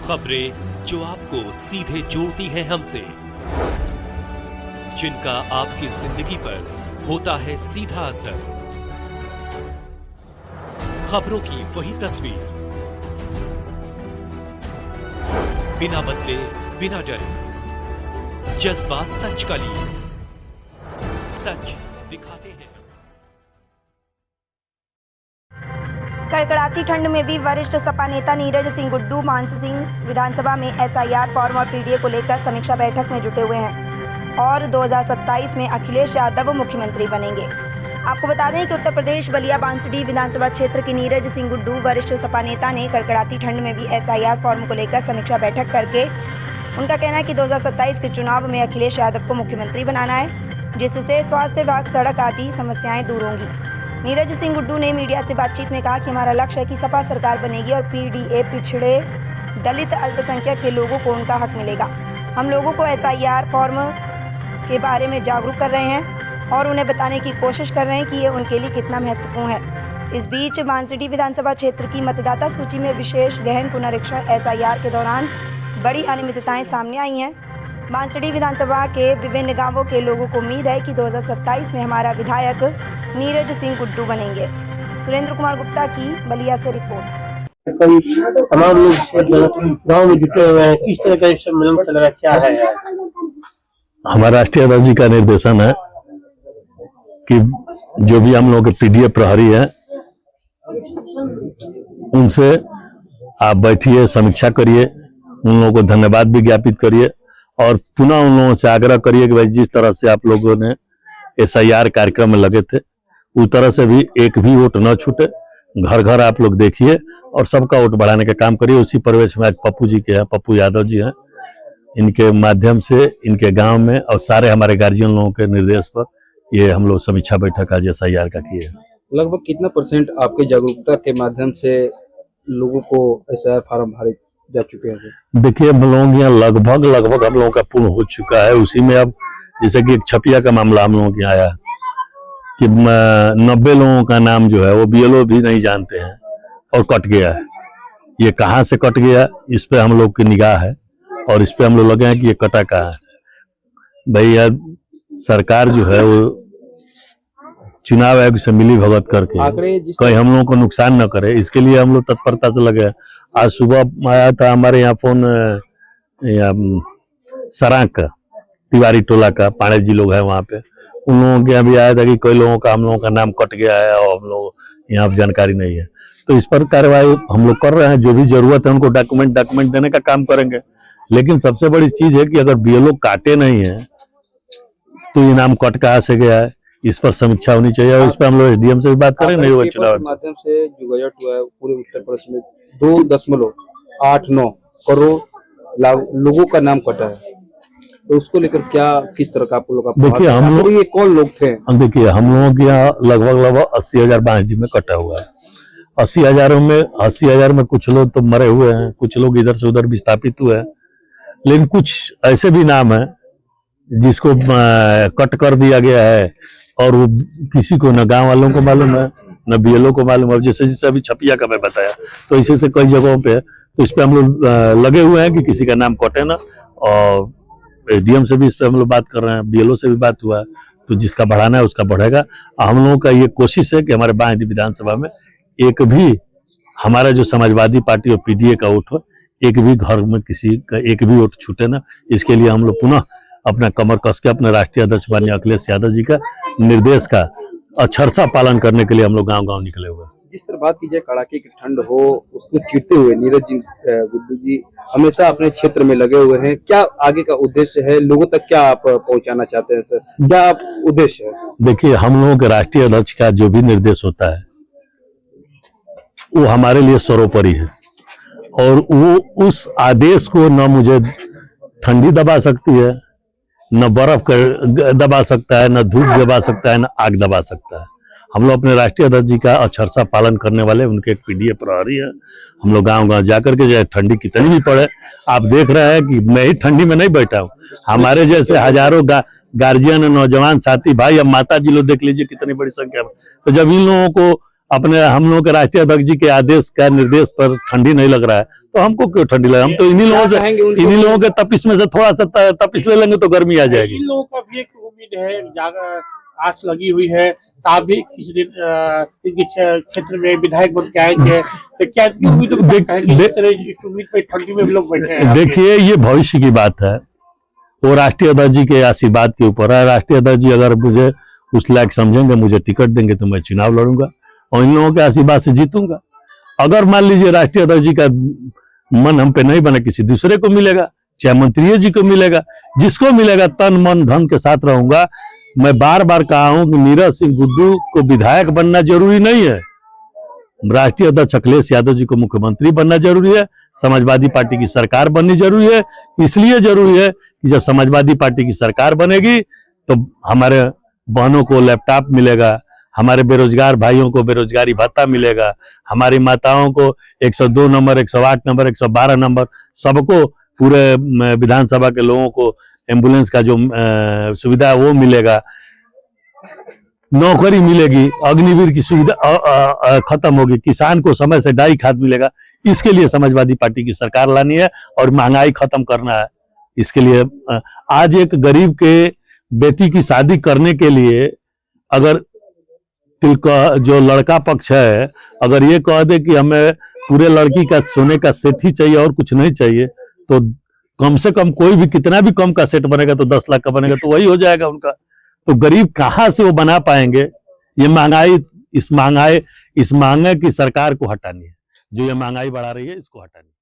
खबरें जो आपको सीधे जोड़ती हैं हमसे, जिनका आपकी जिंदगी पर होता है सीधा असर। खबरों की वही तस्वीर, बिना बदले बिना डरे, जज्बा सच का लिए, सच दिखाते हैं। कड़कड़ाती ठंड में भी वरिष्ठ सपा नेता नीरज सिंह गुड्डू मानसी सिंह विधानसभा में एसआईआर फॉर्म और पीडीए को लेकर समीक्षा बैठक में जुटे हुए हैं और 2027 में अखिलेश यादव मुख्यमंत्री बनेंगे। आपको बता दें कि उत्तर प्रदेश बलिया बांसुरी विधानसभा क्षेत्र के नीरज सिंह गुड्डू वरिष्ठ सपा नेता ने कड़कड़ाती ठंड में भी एसआईआर फॉर्म को लेकर समीक्षा बैठक करके उनका कहना है कि 2027 के चुनाव में अखिलेश यादव को मुख्यमंत्री बनाना है, जिससे स्वास्थ्य विभाग, सड़क आदि समस्याएं दूर होंगी। नीरज सिंह गुड्डू ने मीडिया से बातचीत में कहा कि हमारा लक्ष्य है कि सपा सरकार बनेगी और पीडीए, पिछड़े, दलित, अल्पसंख्यक के लोगों को उनका हक मिलेगा। हम लोगों को एसआईआर फॉर्म के बारे में जागरूक कर रहे हैं और उन्हें बताने की कोशिश कर रहे हैं कि ये उनके लिए कितना महत्वपूर्ण है। इस बीच बांसुरी विधानसभा क्षेत्र की मतदाता सूची में विशेष गहन पुनरीक्षण एसआईआर के दौरान बड़ी अनियमितताएं सामने आई हैं। बांसुरी विधानसभा के विभिन्न गांवों के लोगों को उम्मीद है कि 2027 में हमारा विधायक नीरज सिंह गुड्डू बनेंगे। सुरेंद्र कुमार गुप्ता की बलिया से रिपोर्ट। तमाम लोग गाँव में जुटे हुए हैं, किस तरह का सम्मेलन चल रहा है, क्या है? हमारा राष्ट्रीय अध्यक्ष जी का निर्देशन है कि जो भी हम लोग के पीडीए प्रहरी है उनसे आप बैठिए, समीक्षा करिए, उन लोगों को धन्यवाद भी ज्ञापित करिए और पुनः उन लोगों से आग्रह करिए कि भाई जिस तरह से आप लोगों ने एसआईआर कार्यक्रम में लगे थे उस तरह से भी एक भी वोट न छूटे। घर घर आप लोग देखिए और सबका वोट बढ़ाने का काम करिए। उसी परिवेश में आज पप्पू जी के हैं, पप्पू यादव जी हैं, इनके माध्यम से इनके गांव में और सारे हमारे गार्जियन लोगों के निर्देश पर ये हम लोग समीक्षा बैठक आज एसआईआर का किए। लगभग कितना % आपके जागरूकता के माध्यम से लोगों को एसआईआर फार्म भरे जा चुके हैं? देखिए हम लोग यहाँ लगभग हम लोगों का पूर्ण हो चुका है। उसी में अब जैसे कि एक छपिया का मामला हम लोगों के यहाँ आया कि 90 लोगों का नाम जो है वो बीएलओ भी नहीं जानते हैं और कट गया है। ये कहाँ से कट गया, इस पे हम लोग की निगाह है और इस पे हम लोग लगे हैं कि ये कटा कहाँ से। भाई यार सरकार जो है वो चुनाव आयोग से मिली भगत करके कहीं हम लोगों को नुकसान न करे, इसके लिए हम लोग तत्परता से लगे। आज सुबह आया था हमारे यहाँ फोन सरांक का तिवारी टोला का, पांडे जी लोग हैं वहाँ पे, उन लोगों के यहाँ भी आया था कि कई लोगों का हम लोगों का नाम कट गया है और हम लोग यहाँ जानकारी नहीं है। तो इस पर कार्रवाई हम लोग कर रहे हैं, जो भी जरूरत है उनको डॉक्यूमेंट देने का काम करेंगे। लेकिन सबसे बड़ी चीज है कि अगर बीएलओ काटे नहीं है तो ये नाम कट कहाँ से गया है, इस पर समीक्षा होनी चाहिए और इस पर हम लोग एसडीएम से भी बात करेंगे। नहीं चुनाव के माध्यम से जो बजट हुआ है पूरे उत्तर प्रदेश में 2.89 करोड़ लोगों का नाम कटा है, तो उसको लेकर क्या किस तरह का आप लोग? देखिए हम लोग, ये कौन लोग थे? देखिए हम लोगों के यहाँ लगभग 80,000 बांसुरी में कटा हुआ है। 80,000 में कुछ लोग तो मरे हुए हैं, कुछ लोग इधर से उधर विस्थापित हुए हैं, लेकिन कुछ ऐसे भी नाम है जिसको कट कर दिया गया है और वो किसी को न गांव वालों को मालूम है न बीएलओ को मालूम है। जैसे अभी छपिया का मैं बताया, तो इसी से कई जगहों पे, तो इस पे हम लोग लगे हुए हैं कि किसी का नाम कटे ना, और एसडीएम से भी इस पे हम लोग बात कर रहे हैं, बीएलओ से भी बात हुआ है, तो जिसका बढ़ाना है उसका बढ़ेगा। हम लोगों का ये कोशिश है कि हमारे बांसुरी विधानसभा में एक भी हमारा जो समाजवादी पार्टी और पीडीए का वोट हो, एक भी घर में किसी का एक भी वोट छूटे ना। इसके लिए हम लोग पुनः अपना कमर कस के अपने राष्ट्रीय अध्यक्ष माननीय अखिलेश यादव जी का निर्देश का अक्षरशः पालन करने के लिए हम लोग गांव-गांव निकले हुए हैं। जिस तरह बात की जाए कड़ाके की ठंड हो, उसको चिरते हुए नीरज जी गुड्डू जी हमेशा अपने क्षेत्र में लगे हुए हैं। क्या आगे का उद्देश्य है, लोगों तक क्या आप पहुंचाना चाहते हैं सर, क्या आप उद्देश्य है? देखिए हम लोगों के राष्ट्रीय अध्यक्ष का जो भी निर्देश होता है वो हमारे लिए सर्वोपरि है और वो उस आदेश को न मुझे ठंडी दबा सकती है, न बर्फ दबा सकता है, न धूप दबा सकता है, न आग दबा सकता है। हम लोग अपने राष्ट्रीय अध्यक्ष जी का अक्षरशः पालन करने वाले, उनके एक पीडीए प्रहरी है। हम लोग गांव-गांव जाकर के, चाहे ठंडी कितनी भी पड़े, आप देख रहे हैं कि मैं ही ठंडी में नहीं बैठा हूँ, हमारे जैसे हजारों गार्जियन, नौजवान साथी भाई, अब माता जी लोग देख लीजिए कितनी बड़ी संख्या में। तो जब इन लोगों को अपने हम लोगों के राष्ट्रीय अध्यक्ष जी के आदेश का निर्देश पर ठंडी नहीं लग रहा है, तो हमको क्यों ठंडी लगे? हम तो इन्हीं लोगों के तपिश में से थोड़ा सा तपिश ले लेंगे तो गर्मी आ जाएगी। इन लोगों का भी एक उम्मीद है, आस लगी हुई है, आप भी किसी दिन इनके क्षेत्र में विधायक बन के आएंगे, तो क्या उम्मीद पे ठंडी में लोग बैठे हैं? देखिए, ये भविष्य की बात है, वो राष्ट्रीय अध्यक्ष जी के आशीर्वाद के ऊपर है। राष्ट्रीय अध्यक्ष जी अगर मुझे उस लायक समझेंगे, मुझे टिकट देंगे, तो मैं चुनाव लड़ूंगा और इन लोगों के आशीर्वाद से जीतूंगा। अगर मान लीजिए राष्ट्रीय अध्यक्ष जी का मन हम पे नहीं बने, किसी दूसरे को मिलेगा, चाहे मंत्री जी को मिलेगा, जिसको मिलेगा तन मन धन के साथ रहूंगा। मैं बार बार कहा हूं कि नीरज सिंह गुड्डू को विधायक बनना जरूरी नहीं है, राष्ट्रीय अध्यक्ष अखिलेश यादव जी को मुख्यमंत्री बनना जरूरी है, समाजवादी पार्टी की सरकार बननी जरूरी है। इसलिए जरूरी है कि जब समाजवादी पार्टी की सरकार बनेगी तो हमारे बहनों को लैपटॉप मिलेगा, हमारे बेरोजगार भाइयों को बेरोजगारी भत्ता मिलेगा, हमारी माताओं को 102 नंबर, 108 नंबर, 112 नंबर, सबको पूरे विधानसभा के लोगों को एम्बुलेंस का जो सुविधा है वो मिलेगा, नौकरी मिलेगी, अग्निवीर की सुविधा खत्म होगी, किसान को समय से डाई खाद मिलेगा। इसके लिए समाजवादी पार्टी की सरकार लानी है और महंगाई खत्म करना है। इसके लिए आज एक गरीब के बेटी की शादी करने के लिए अगर जो लड़का पक्ष है अगर ये कह दे कि हमें पूरे लड़की का सोने का सेट ही चाहिए और कुछ नहीं चाहिए, तो कम से कम कोई भी कितना भी कम का सेट बनेगा तो 10 लाख का बनेगा, तो वही हो जाएगा उनका। तो गरीब कहाँ से वो बना पाएंगे? ये महंगाई, इस महंगाई की सरकार को हटानी है, जो ये महंगाई बढ़ा रही है इसको हटानी है।